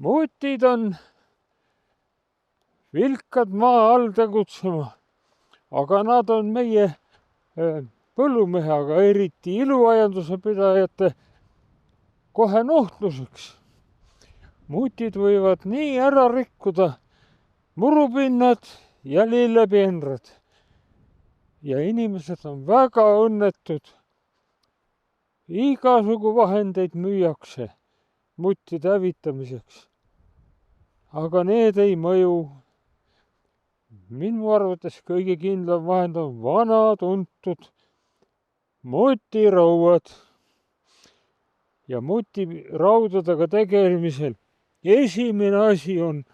mutid on vilkad maa all tegutsema, aga nad on meie põllumehe, aga eriti iluaianduse pidajate kohe nuhtluseks. Mutid võivad nii ära rikkuda murupinnad ja lillepienrad. Ja inimesed on väga õnnetud. Igasugu vahendeid müüakse muttide hävitamiseks. Aga need ei mõju. Minu arvates kõige kindlam vahend on vana tuntud mutirauad. Ja mutiraudadega tegelemisel esimene asi on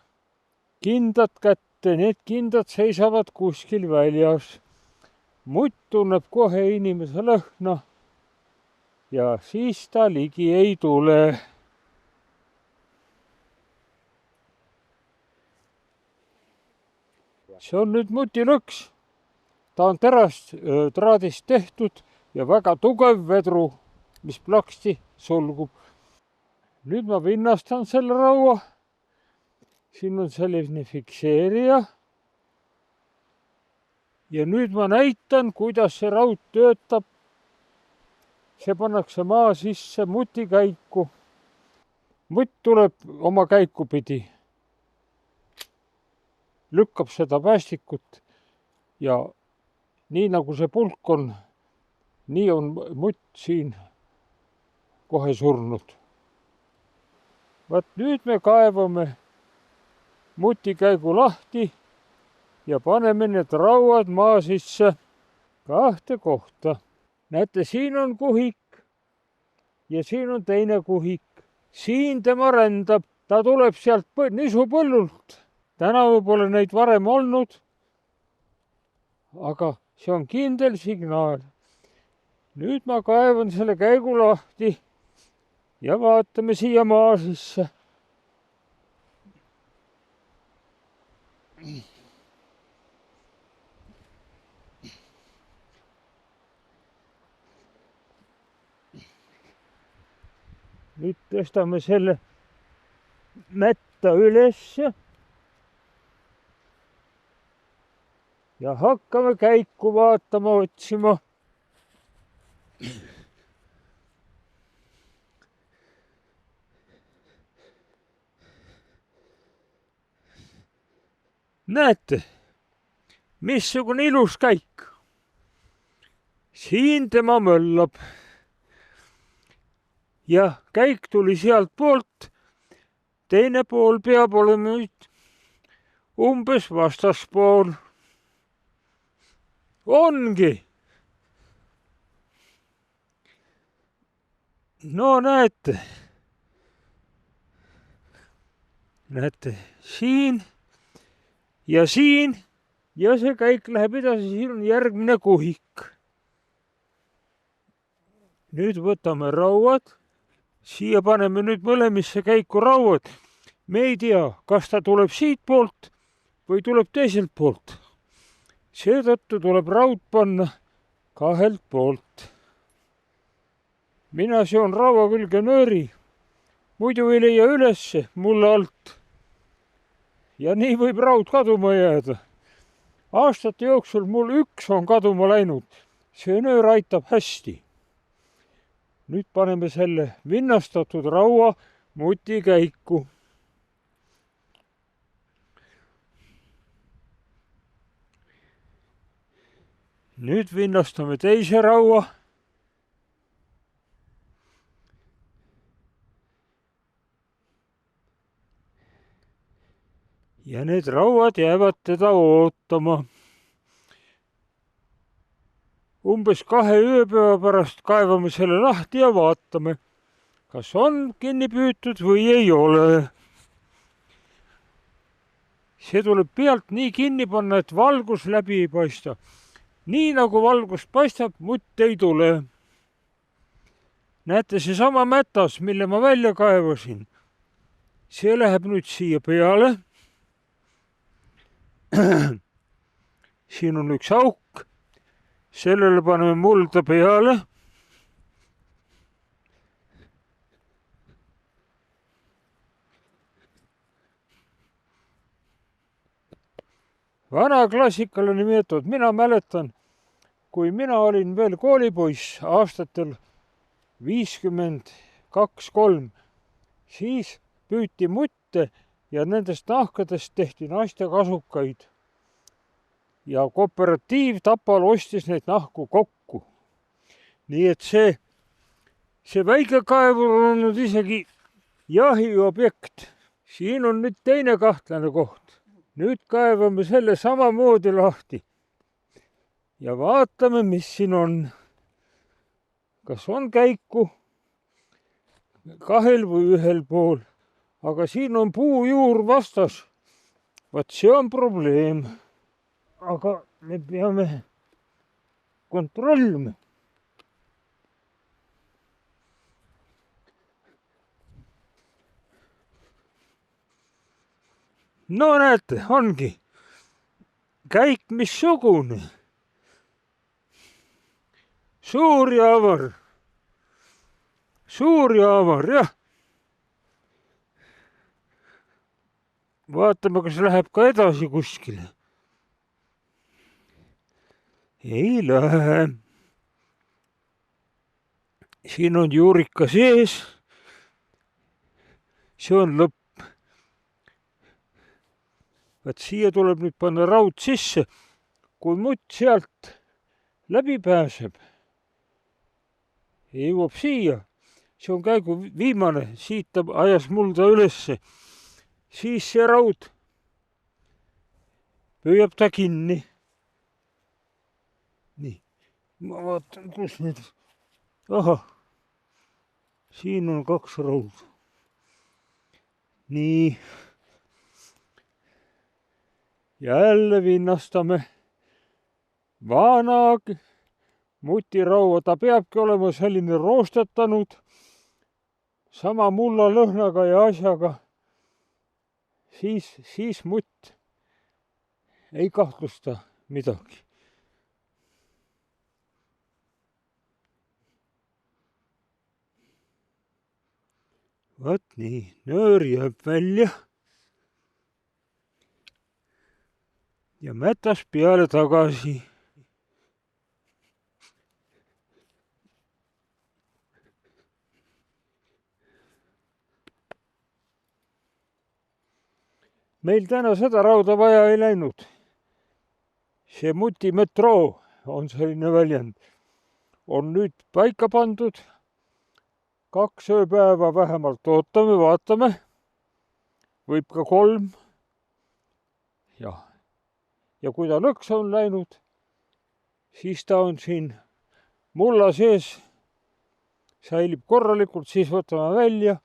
kindad kätte. Need kindad seisavad kuskil väljas. Mutt tunneb kohe inimese lõhna ja siis ta ligi ei tule. See on nüüd mutilõks. Ta on terast traadist tehtud ja väga tugev vedru, mis plaksti sulgub. Nüüd ma vinnastan selle raua. Siin on selline fikseerija. Ja nüüd ma näitan, kuidas see raud töötab. See pannakse maa sisse muti käiku. Mutt tuleb oma käiku pidi. Lükkab seda päästikut ja nii nagu see pulk on, nii on mutt siin kohe surnud. Vaat nüüd me kaevame mutikäigu lahti ja paneme need rauad maa sisse kahte kohta. Näete, siin on kuhik ja siin on teine kuhik. Siin tema rändab, ta tuleb sealt nisupõllult. Tänavu pole neid varem olnud, aga see on kindel signaal. Nüüd ma kaevan selle käigu lahti ja vaatame siia maa sisse. Nüüd tõstame selle mätta ülesse ja hakkame käiku vaatama, otsima. Näete, missugune ilus käik. Siin tema möllab. Ja käik tuli sealt poolt. Teine pool peab olema nüüd umbes vastaspool. Ongi. No näete. Näete, siin ja siin ja see käik läheb edasi, siin on järgmine kuhik. Nüüd võtame rauad. Siia paneme nüüd mõlemisse käiku rauad. Me ei tea, kas ta tuleb siit poolt või tuleb teiselt poolt. Seetõttu tuleb raud panna kahelt poolt. Mina seon raua külge nööri, muidu ei leia ülesse mulle alt. Ja nii võib raud kaduma jääda. Aastate jooksul mul üks on kaduma läinud. See nöör aitab hästi. Nüüd paneme selle vinnastatud raua muti käiku. Nüüd vinnastame teise raua. Ja need rauad jäävad teda ootama. Umbes 2 ööpäeva pärast kaevame selle lahti ja vaatame, kas on kinni püütud või ei ole. See tuleb pealt nii kinni panna, et valgus läbi ei paista. Nii nagu valgus paistab, mutt ei tule. Näete, seesama mätas, mille ma välja kaevasin. See läheb nüüd siia peale. Siin on üks auk. Sellele paneme mulda peale. vana klassikaline meetod, mina mäletan, kui mina olin veel koolipoiss aastatel 52-53, siis püüti mutte ja nendest nahkadest tehti naiste kasukaid. Ja kooperatiiv Tapal ostis neid nahku kokku. Nii et see väikekaevur on olnud isegi jahiobjekt. Siin on nüüd teine kahtlane koht. Nüüd kaevame selle samamoodi lahti. Ja vaatame, mis siin on. Kas on käiku kahel või ühel pool. Aga siin on puujuur vastas. Vaat see on probleem. Aga me peame kontrollima. No näete, ongi käik missugune. Suur ja avar. Suur ja avar, jah. Vaatame, kas läheb ka edasi kuskile. Ei lähe. Siin on juurika sees. See on lõpp. Vaat siia tuleb nüüd panna raud sisse. Kui mutt sealt läbi pääseb, jõuab siia. See on käigu viimane. Siit ta ajas mulda ülesse. Siis see raud püüab ta kinni. Nii, ma vaatan, kus need... Ahah, siin on 2 rauda. Nii. Jälle vinnastame vana mutiraua. Ta peabki olema selline roostetanud, sama mulla lõhnaga ja asjaga. Siis mutt ei kahtlusta midagi. Vaat nii, nöör jääb välja. Ja mätas peale tagasi. Meil täna seda rauda vaja ei läinud. See mutimetroo on selline väljend. On nüüd paika pandud. 2 ööpäeva vähemalt ootame, vaatame. Võib ka 3. Jah. Ja kui ta lõks on läinud, siis ta on siin mulla sees. Säilib korralikult, siis võtame välja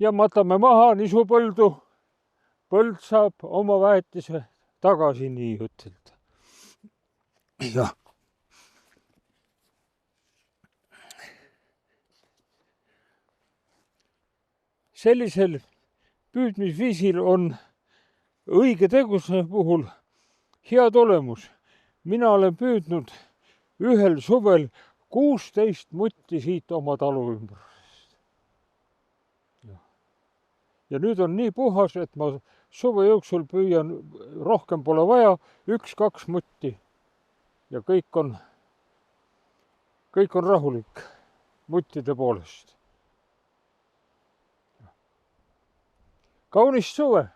ja matame maha nisupõldu. Põld saab oma väetise tagasi nii ütelda. Jah. Sellisel püüdmisviisil on õige tegevuse puhul hea tulemus. Mina olen püüdnud ühel suvel 16 mutti siit oma talu ümbrusest. Ja nüüd on nii puhas, et ma suve jooksul püüan, rohkem pole vaja, 1-2 mutti. Ja kõik on rahulik muttide poolest. Kaunist suve!